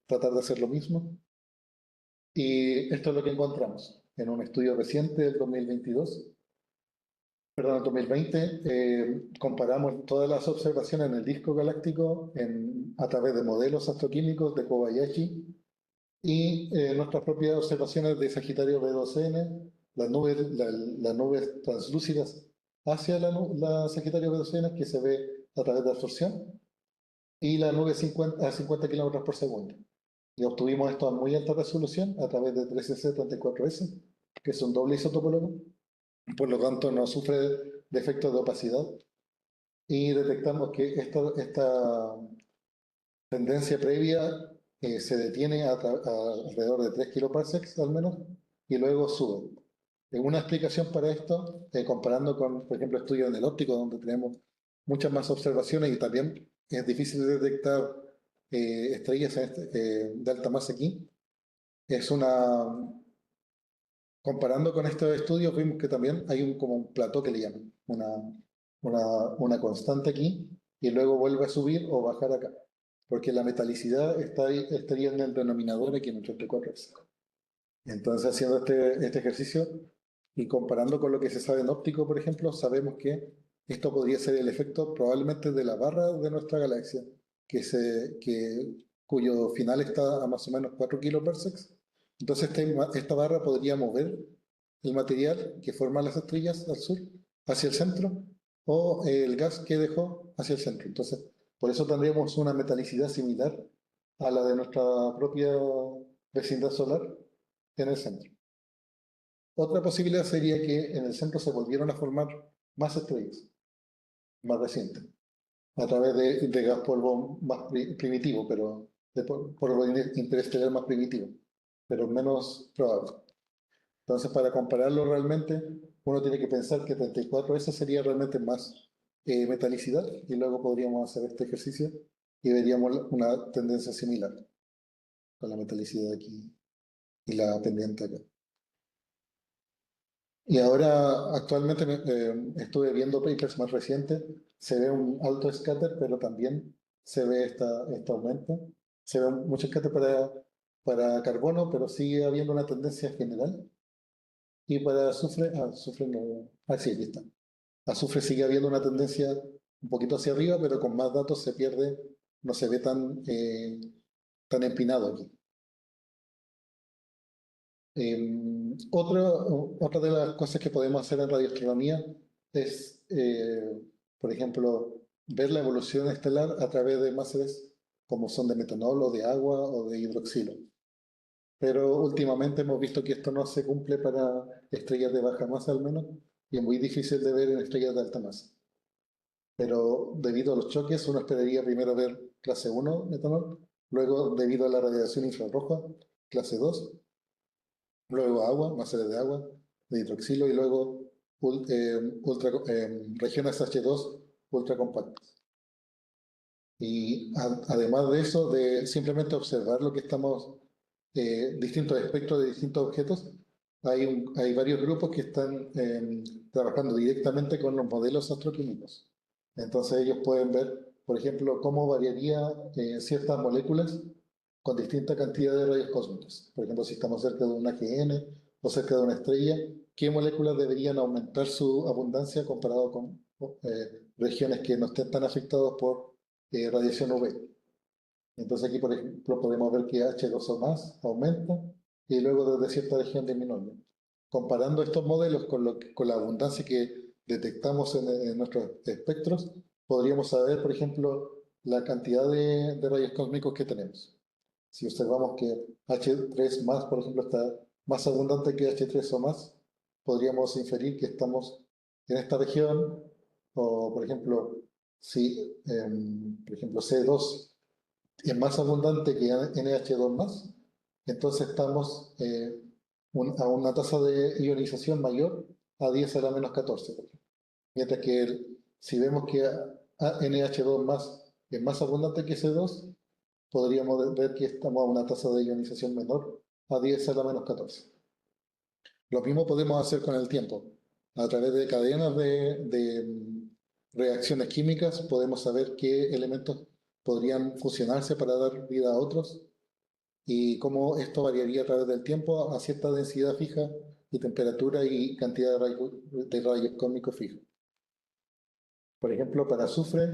tratar de hacer lo mismo. Y esto es lo que encontramos en un estudio reciente del 2022, perdón, el 2020. Comparamos todas las observaciones en el disco galáctico a través de modelos astroquímicos de Kobayashi y nuestras propias observaciones de Sagitario B2N, las nubes translúcidas hacia la Sagitario B2N que se ve a través de absorción, y la nube a 50 kilómetros por segundo. Y obtuvimos esto a muy alta resolución a través de 13C34S, que es un doble isotopólogo, por lo tanto no sufre de efectos de opacidad, y detectamos que esta tendencia previa se detiene alrededor de 3 kiloparsecs al menos, y luego sube. Una explicación para esto, comparando con, por ejemplo, estudios en el óptico, donde tenemos muchas más observaciones y también es difícil detectar estrellas de alta masa aquí, es comparando con estos estudios, vimos que también hay como un plató que le llaman, una constante aquí, y luego vuelve a subir o bajar acá, porque la metalicidad estaría en el denominador aquí en el 34. Entonces, haciendo este ejercicio y comparando con lo que se sabe en óptico, por ejemplo, sabemos que esto podría ser el efecto probablemente de la barra de nuestra galaxia, cuyo final está a más o menos 4 kiloparsecs. Entonces, esta barra podría mover el material que forma las estrellas al sur hacia el centro, o el gas que dejó hacia el centro. Entonces, por eso tendríamos una metalicidad similar a la de nuestra propia vecindad solar en el centro. Otra posibilidad sería que en el centro se volvieran a formar más estrellas, más recientes, a través de gas polvo más primitivo, pero de polvo interestelar más primitivo, pero menos probable. Entonces, para compararlo realmente, uno tiene que pensar que 34S sería realmente más metalicidad, y luego podríamos hacer este ejercicio y veríamos una tendencia similar con la metalicidad aquí y la pendiente acá. Y ahora, actualmente, estuve viendo papers más recientes, se ve un alto scatter, pero también se ve este aumento. Se ve mucho scatter para carbono, pero sigue habiendo una tendencia general. Y para azufre, azufre no, sí, aquí está. Azufre sigue habiendo una tendencia un poquito hacia arriba, pero con más datos se pierde, no se ve tan empinado aquí. Otra de las cosas que podemos hacer en radioastronomía es, por ejemplo, ver la evolución estelar a través de masas como son de metanol o de agua o de hidroxilo. Pero últimamente hemos visto que esto no se cumple para estrellas de baja masa al menos, y es muy difícil de ver en estrellas de alta masa. Pero debido a los choques, uno esperaría primero ver clase 1 metanol, luego debido a la radiación infrarroja, clase 2, luego agua, más de agua, de hidroxilo y luego regiones H2 ultra compactas. Y además de eso, de simplemente observar lo que estamos, distintos espectros de distintos objetos, hay varios grupos que están trabajando directamente con los modelos astroquímicos. Entonces ellos pueden ver, por ejemplo, cómo variaría ciertas moléculas con distinta cantidad de rayos cósmicos. Por ejemplo, si estamos cerca de un AGN o cerca de una estrella, qué moléculas deberían aumentar su abundancia comparado con regiones que no estén tan afectadas por radiación UV. Entonces aquí, por ejemplo, podemos ver que H2O más aumenta y luego desde cierta región disminuye. Comparando estos modelos con la abundancia que detectamos en nuestros espectros, podríamos saber, por ejemplo, la cantidad de rayos cósmicos que tenemos. Si observamos que H3 más, por ejemplo, está más abundante que H3O más, podríamos inferir que estamos en esta región, o por ejemplo, si por ejemplo C2 es más abundante que NH2 más, entonces estamos a una tasa de ionización mayor a 10 a la menos 14, por ejemplo. Mientras que si vemos que NH2 más es más abundante que C2, podríamos ver que estamos a una tasa de ionización menor a 10 a la menos 14. Lo mismo podemos hacer con el tiempo. A través de cadenas de reacciones químicas podemos saber qué elementos podrían fusionarse para dar vida a otros y cómo esto variaría a través del tiempo a cierta densidad fija y temperatura y cantidad de rayos cósmicos fijos. Por ejemplo, para azufre,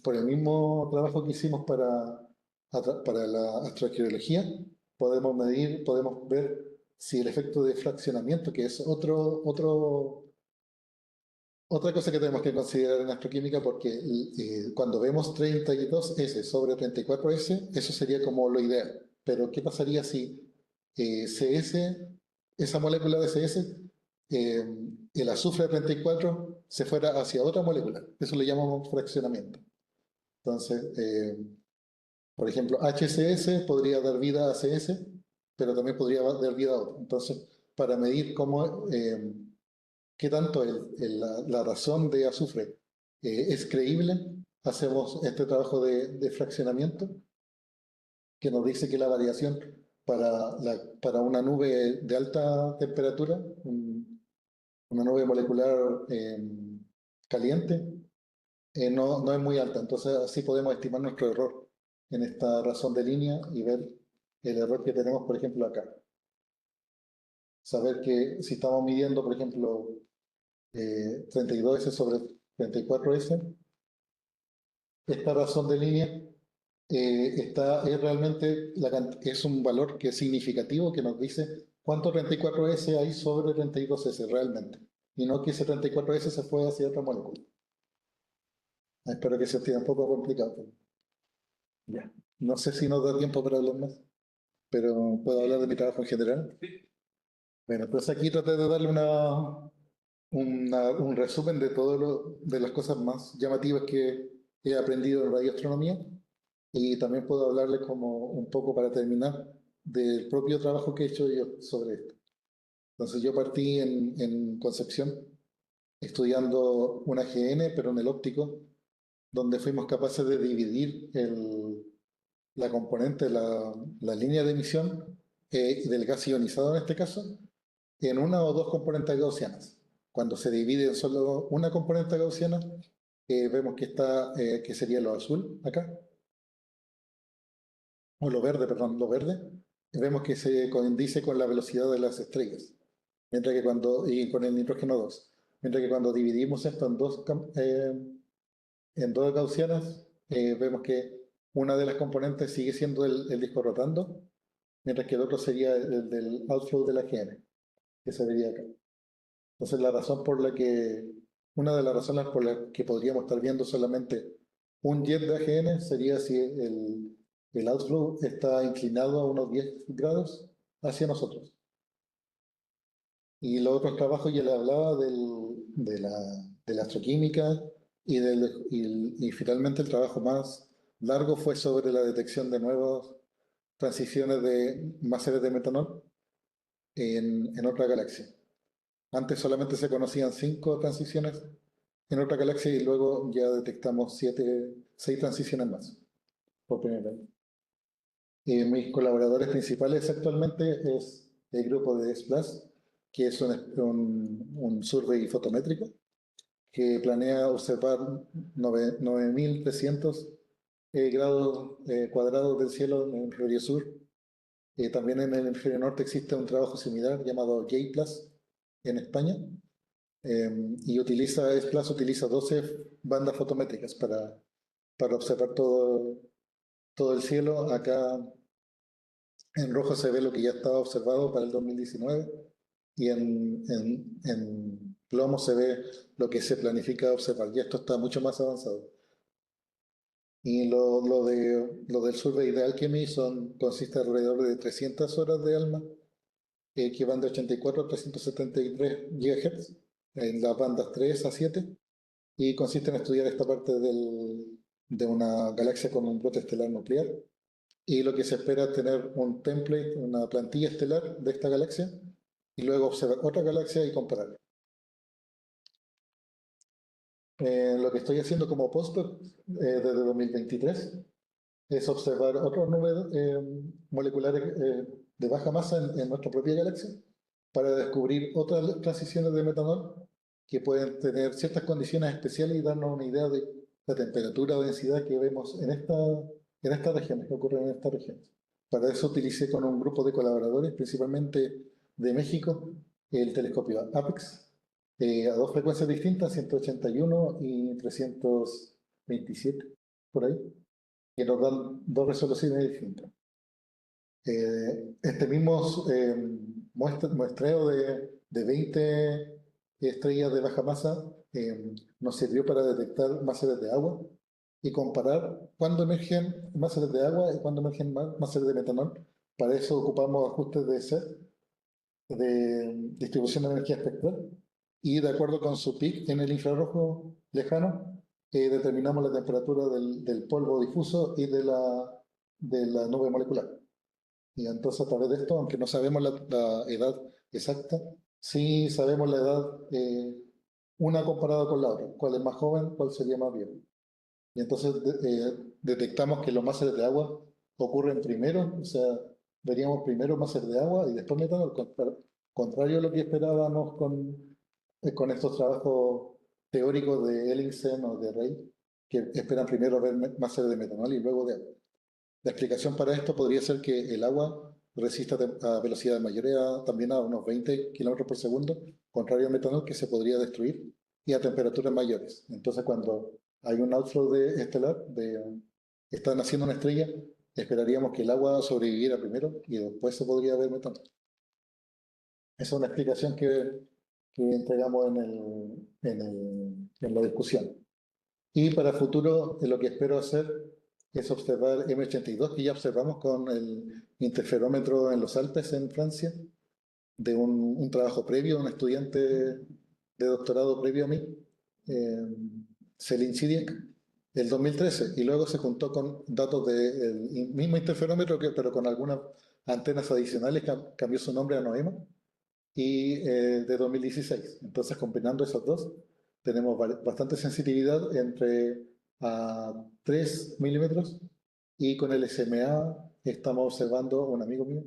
por el mismo trabajo que hicimos para la astrogeología, podemos ver si el efecto de fraccionamiento, que es otra cosa que tenemos que considerar en astroquímica, porque cuando vemos 32S sobre 34S, eso sería como lo ideal. Pero, ¿qué pasaría si CS, esa molécula de CS, eh, el azufre 34 se fuera hacia otra molécula? Eso le llamamos fraccionamiento. Entonces, por ejemplo, HCS podría dar vida a CS, pero también podría dar vida a otro. Entonces, para medir qué tanto la razón de azufre es creíble, hacemos este trabajo de fraccionamiento que nos dice que la variación para una nube de alta temperatura, una nube molecular caliente, no es muy alta. Entonces así podemos estimar nuestro error en esta razón de línea y ver el error que tenemos, por ejemplo, acá. Saber que si estamos midiendo, por ejemplo, 32S sobre 34S, esta razón de línea es realmente es un valor que es significativo, que nos dice cuánto 34S hay sobre 32S realmente, y no que ese 34S se fue hacia otra molécula. Espero que se entienda un poco complicado. Ya. No sé si nos da tiempo para hablar más, pero puedo hablar de mi trabajo en general. Bueno, pues aquí traté de darle un resumen de de las cosas más llamativas que he aprendido en radioastronomía y también puedo hablarles como un poco para terminar del propio trabajo que he hecho yo sobre esto. Entonces yo partí en Concepción estudiando una GN, pero en el óptico, donde fuimos capaces de dividir la componente, la línea de emisión del gas ionizado en este caso, en una o dos componentes gaussianas. Cuando se divide en solo una componente gaussiana, vemos que que sería lo azul acá, o lo verde, perdón, lo verde, vemos que se coincide con la velocidad de las estrellas, y con el nitrógeno 2. Mientras que cuando dividimos esto en dos gaussianas, vemos que una de las componentes sigue siendo el disco rotando, mientras que el otro sería el del outflow de la GN, que se vería acá. Entonces, una de las razones por las que podríamos estar viendo solamente un jet de AGN sería si el outflow está inclinado a unos 10 grados hacia nosotros. Y los otros trabajos ya le hablaba de la astroquímica y finalmente el trabajo más largo fue sobre la detección de nuevas transiciones de máseres de metanol en otra galaxia. Antes solamente se conocían 5 transiciones en otra galaxia y luego ya detectamos 6 transiciones más por primera vez. Mis colaboradores principales actualmente es el grupo de SPLAST, que es un survey fotométrico que planea observar 9.300 grados cuadrados del cielo en el hemisferio sur. También en el hemisferio norte existe un trabajo similar llamado JPLAS en España, y SPLAST utiliza 12 bandas fotométricas para observar todo el cielo. Acá en rojo se ve lo que ya estaba observado para el 2019 y en plomo se ve lo que se planifica observar. Y esto está mucho más avanzado. Y lo del survey de Alchemy consiste alrededor de 300 horas de ALMA, que van de 84 a 373 GHz en las bandas 3 a 7 y consiste en estudiar esta parte de una galaxia con un brote estelar nuclear. Y lo que se espera es tener un template, una plantilla estelar de esta galaxia y luego observar otra galaxia y comparar. Lo que estoy haciendo como postdoc desde 2023 es observar otras nubes moleculares de baja masa en nuestra propia galaxia para descubrir otras transiciones de metanol que pueden tener ciertas condiciones especiales y darnos una idea de la temperatura o densidad que vemos en estas regiones, que ocurren en estas regiones. Para eso utilicé con un grupo de colaboradores, principalmente de México, el telescopio APEX, a dos frecuencias distintas, 181 y 327, por ahí, que nos dan dos resoluciones distintas. Este mismo muestreo de 20 estrellas de baja masa nos sirvió para detectar máseres de agua y comparar cuándo emergen máseres de agua y cuándo emergen máseres de metanol. Para eso ocupamos ajustes de SET, de distribución de energía espectral, y de acuerdo con su peak en el infrarrojo lejano, determinamos la temperatura del polvo difuso y de la nube molecular. Y entonces a través de esto, aunque no sabemos la edad exacta, sí sabemos la edad una comparada con la otra, cuál es más joven, cuál sería más viejo. Y entonces detectamos que los máseres de agua ocurren primero, o sea, veríamos primero máseres de agua y después metanol, contrario a lo que esperábamos con estos trabajos teóricos de Ellingsen o de Rey, que esperan primero ver máseres de metanol y luego de agua. La explicación para esto podría ser que el agua resiste a velocidades mayores, también a unos 20 kilómetros por segundo, contrario al metanol que se podría destruir, y a temperaturas mayores. Entonces, cuando hay un outflow de estelar, está naciendo una estrella, esperaríamos que el agua sobreviviera primero y después se podría ver metanol. Esa es una explicación que entregamos en la discusión. Y para el futuro, lo que espero hacer es observar M82, que ya observamos con el interferómetro en los Alpes, en Francia, de un trabajo previo, un estudiante de doctorado previo a mí, eh, Celine Chidiac, el 2013, y luego se juntó con datos del mismo interferómetro, pero con algunas antenas adicionales, cambió su nombre a NOEMA, y de 2016. Entonces, combinando esos dos, tenemos bastante sensitividad entre a 3 milímetros, y con el SMA estamos observando, un amigo mío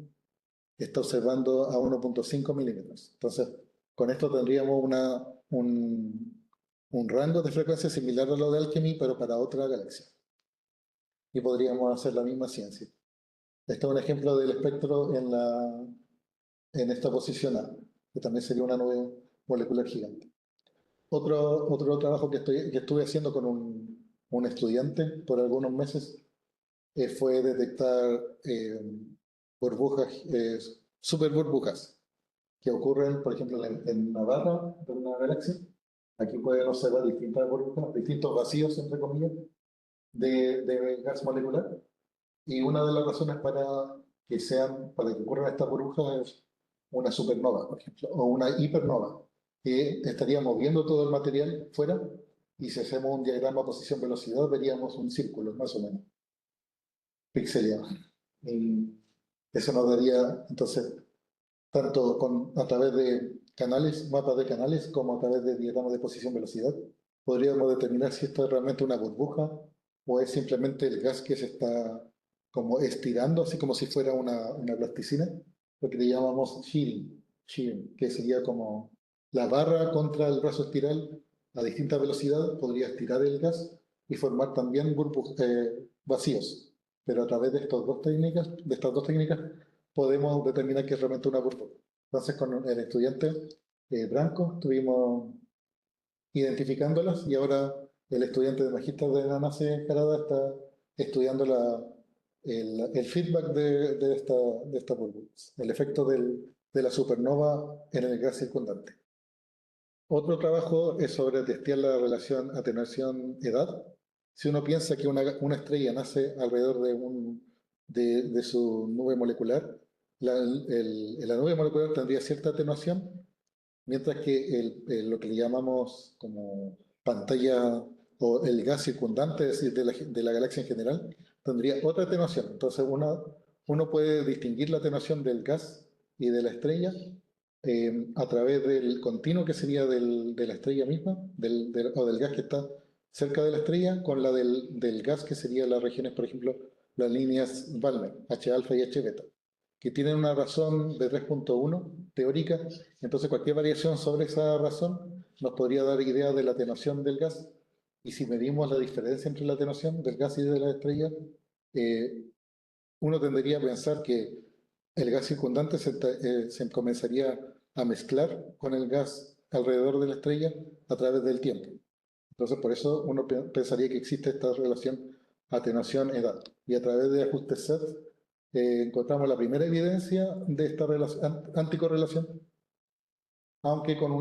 está observando a 1,5 milímetros. Entonces, con esto tendríamos un rango de frecuencia similar a lo de Alchemy, pero para otra galaxia. Y podríamos hacer la misma ciencia. Este es un ejemplo del espectro en esta posición A, que también sería una nube molecular gigante. Otro trabajo que estuve haciendo con un estudiante por algunos meses fue detectar burbujas, super burbujas, que ocurren, por ejemplo, en una barra de una galaxia. Aquí pueden observar distintas burbujas, distintos vacíos, entre comillas, de gas molecular. Y una de las razones para que ocurran estas burbujas es una supernova, por ejemplo, o una hipernova, que estaría moviendo todo el material fuera, y si hacemos un diagrama posición-velocidad veríamos un círculo, más o menos, pixeleado. Y eso nos daría, entonces, tanto a través de canales, mapas de canales, como a través de diagramas de posición-velocidad, podríamos determinar si esto es realmente una burbuja o es simplemente el gas que se está como estirando, así como si fuera una plasticina, lo que le llamamos shearing, que sería como la barra contra el brazo espiral a distinta velocidad, podría estirar el gas y formar también vacíos. Pero a través de estas dos técnicas, podemos determinar que es realmente una burbuja. Entonces, con el estudiante Branco estuvimos identificándolas, y ahora el estudiante de magíster de la NACE Jarada está estudiando el feedback de esta burbuja, el efecto de la supernova en el gas circundante. Otro trabajo es sobre testear la relación atenuación-edad. Si uno piensa que una estrella nace alrededor de su nube molecular, la nube molecular tendría cierta atenuación, mientras que lo que le llamamos como pantalla o el gas circundante, es decir, de la galaxia en general, tendría otra atenuación. Entonces uno puede distinguir la atenuación del gas y de la estrella a través del continuo que sería de la estrella misma, o del gas que está cerca de la estrella, con la del gas que sería las regiones, por ejemplo, las líneas Balmer, H alfa y H beta, que tienen una razón de 3,1 teórica. Entonces cualquier variación sobre esa razón nos podría dar idea de la atenuación del gas, y si medimos la diferencia entre la atenuación del gas y de la estrella, eh, uno tendría a pensar que el gas circundante se comenzaría a mezclar con el gas alrededor de la estrella a través del tiempo. Entonces, por eso uno pensaría que existe esta relación atenuación-edad. Y a través de ajustes SET encontramos la primera evidencia de esta anticorrelación, aunque con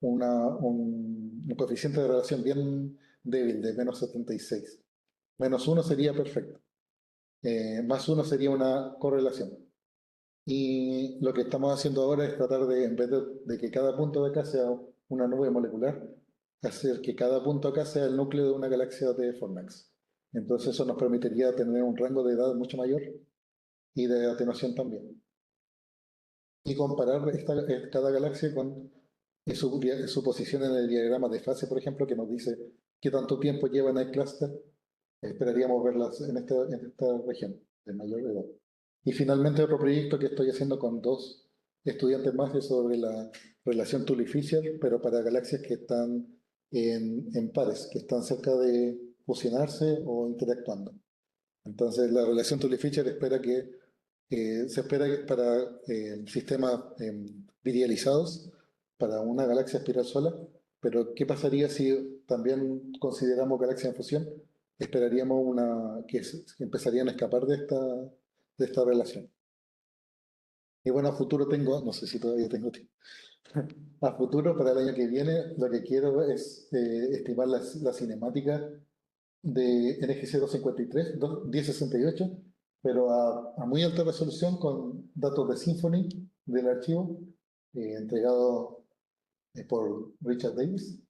un coeficiente de relación bien débil, de -76. -1 sería perfecto. +1 sería una correlación. Y lo que estamos haciendo ahora es tratar de, en vez de que cada punto de acá sea una nube molecular, hacer que cada punto acá sea el núcleo de una galaxia de Fornax. Entonces eso nos permitiría tener un rango de edad mucho mayor y de atenuación también. Y comparar cada galaxia con su posición en el diagrama de fase, por ejemplo, que nos dice qué tanto tiempo lleva en el clúster. Esperaríamos verlas en esta región de mayor edad. Y finalmente otro proyecto que estoy haciendo con dos estudiantes más es sobre la relación Tully-Fisher, pero para galaxias que están en pares, que están cerca de fusionarse o interactuando. Entonces la relación Tully-Fisher se espera que para sistemas virializados, para una galaxia espiral sola, pero ¿qué pasaría si también consideramos galaxias en fusión? Esperaríamos que empezarían a escapar de esta relación. Y bueno, a futuro no sé si todavía tengo tiempo. A futuro, para el año que viene, lo que quiero es estimar la cinemática de NGC 253, 1068, pero a muy alta resolución con datos de Symfony del archivo, entregado por Richard Davis.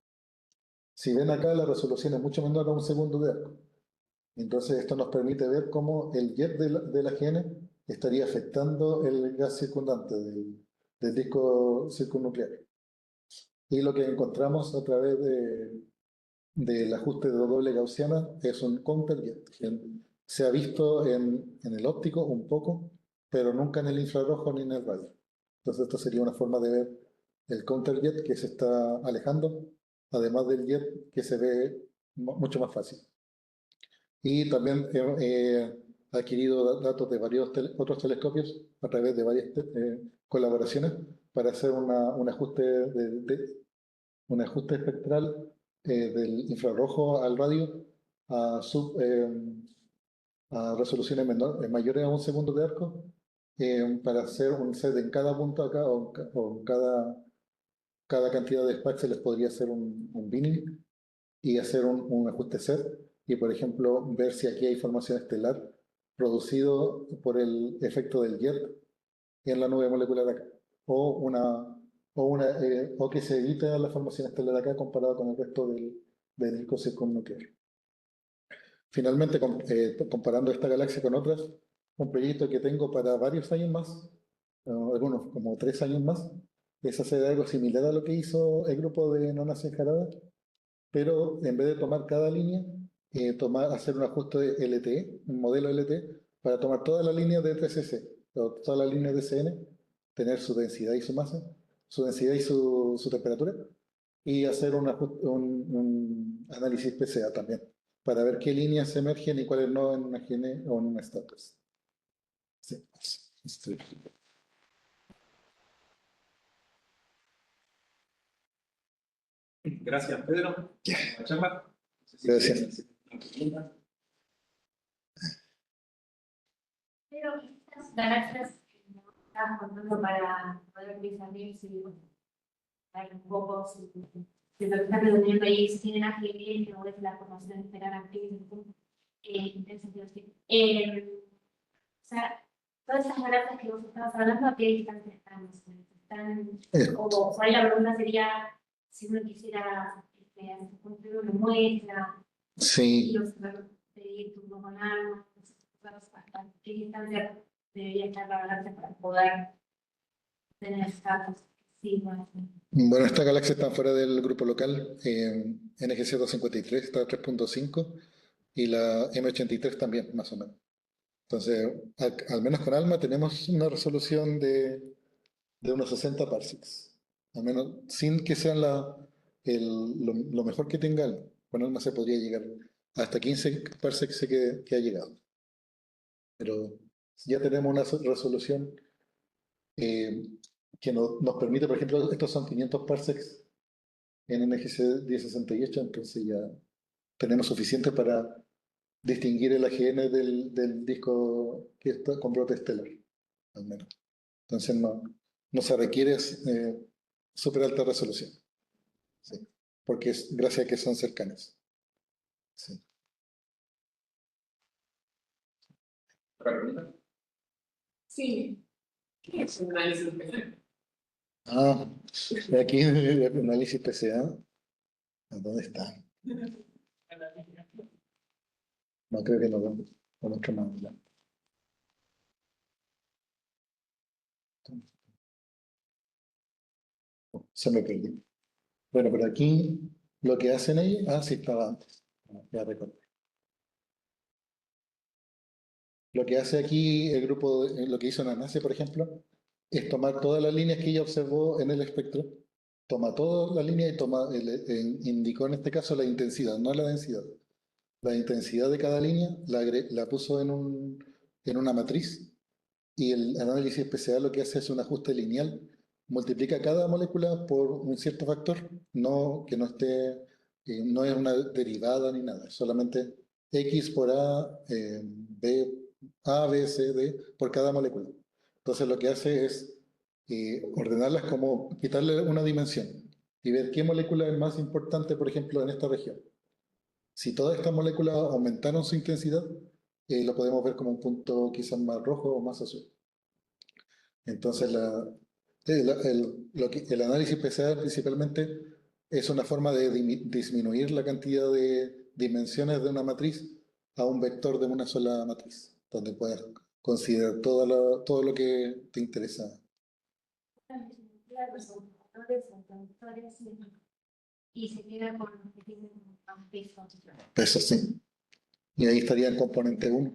Si ven acá, la resolución es mucho menor a un segundo de arco. Entonces, esto nos permite ver cómo el jet de la GN estaría afectando el gas circundante del disco circunnuclear. Y lo que encontramos a través del ajuste de doble gaussiana es un counter jet. Se ha visto en el óptico un poco, pero nunca en el infrarrojo ni en el radio. Entonces, esta sería una forma de ver el counter jet que se está alejando, además del jet que se ve mucho más fácil. Y también he adquirido datos de varios otros telescopios a través de varias colaboraciones para hacer un ajuste, un ajuste espectral del infrarrojo al radio a, a resoluciones mayores a un segundo de arco para hacer un set en cada punto acá o en cada cantidad de sparks se les podría hacer un binning y hacer un ajuste set y, por ejemplo, ver si aquí hay formación estelar producido por el efecto del jet en la nube molecular acá, o que se evite la formación estelar acá comparado con el resto del disco circunnuclear. Finalmente, comparando esta galaxia con otras, un proyecto que tengo para varios años más, algunos como 3 años más, es hacer algo similar a lo que hizo el grupo de Nonas Enjarada, pero en vez de tomar cada línea, hacer un ajuste de LTE, un modelo LTE, para tomar todas las líneas de 3CC, todas las líneas de CN, tener su densidad y su masa, su densidad y su temperatura, y hacer un análisis PCA también, para ver qué líneas emergen y cuáles no en una GN o en una status. Sí. Gracias, Pedro. La charla. No sé si Gracias. querés una pregunta. Pero estas galaxias que nos están contando para poder discernir si hay un poco, si lo que está preguntando ahí, si tienen AGN o es la formación estelar activa, en ese sentido, sí. O sea, todas esas galaxias que vos estabas hablando, ¿a qué distancia están? O por ahí la pregunta sería, si uno quisiera construir una muestra, Sí. y pedir turno con algo, hasta qué distancia debería estar la galaxia para poder tener estatus. Sí, bueno. Bueno, esta galaxia está fuera del grupo local. NGC 253 está a 3.5 y la M83 también, más o menos. Entonces, al menos con ALMA tenemos una resolución de unos 60 parsecs. Al menos sin que sean lo mejor que tenga ALMA. Con ALMA se podría llegar hasta 15 parsecs sé que ha llegado. Pero ya tenemos una resolución eh, que nos permite, por ejemplo, estos son 500 parsecs en NGC 1068, entonces ya tenemos suficiente para distinguir el AGN del disco que está con brote estelar, al menos. Entonces no se requiere súper alta resolución, ¿sí? Porque es gracias a que son cercanas. Sí. ¿Otra pregunta? Sí. ¿Qué es un análisis especial? Aquí en el análisis PCA, ¿a dónde está? No creo que lo muestro más adelante. Se me perdió. Bueno, pero aquí lo que hacen ellos, sí estaba antes. Ya recordé. Lo que hace aquí el grupo, lo que hizo Nanase, por ejemplo, es tomar todas las líneas que ella observó en el espectro, toma todas las líneas y indicó en este caso la intensidad, no la densidad. La intensidad de cada línea la puso en una matriz y el análisis especial lo que hace es un ajuste lineal, multiplica cada molécula por un cierto factor, que no esté, no es una derivada ni nada, es solamente X por A, B, C, D por cada molécula. Entonces lo que hace es ordenarlas como quitarle una dimensión y ver qué molécula es más importante, por ejemplo, en esta región. Si todas estas moléculas aumentaron su intensidad, lo podemos ver como un punto quizás más rojo o más azul. Entonces, el análisis PCR principalmente es una forma de disminuir la cantidad de dimensiones de una matriz a un vector de una sola matriz, donde puedes considerar todo lo que te interesa. Los autores, autores, y se queda con los que tienen más peso. Eso sí. Y ahí estaría el componente 1.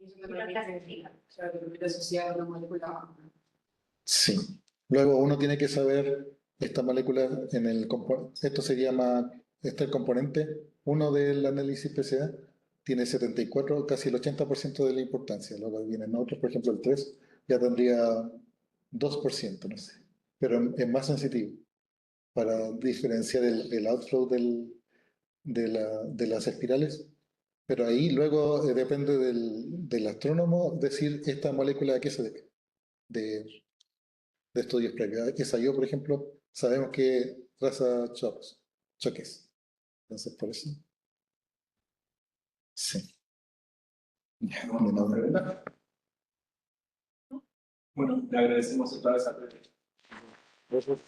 Y eso me permite, claro, que permite asociar una molécula. Sí. Luego uno tiene que saber esta molécula esto se llama, el componente 1 del análisis PCA, tiene 74, casi el 80% de la importancia. Luego vienen otros, por ejemplo el 3 ya tendría 2%, no sé. Pero es más sensitivo para diferenciar el outflow de las espirales. Pero ahí luego depende del astrónomo decir esta molécula a qué se debe, de estudios previos. Esa yo, por ejemplo, sabemos que traza choques. Entonces, por eso. Sí. Ya, de nada. Bueno, le agradecemos otra vez a Gracias.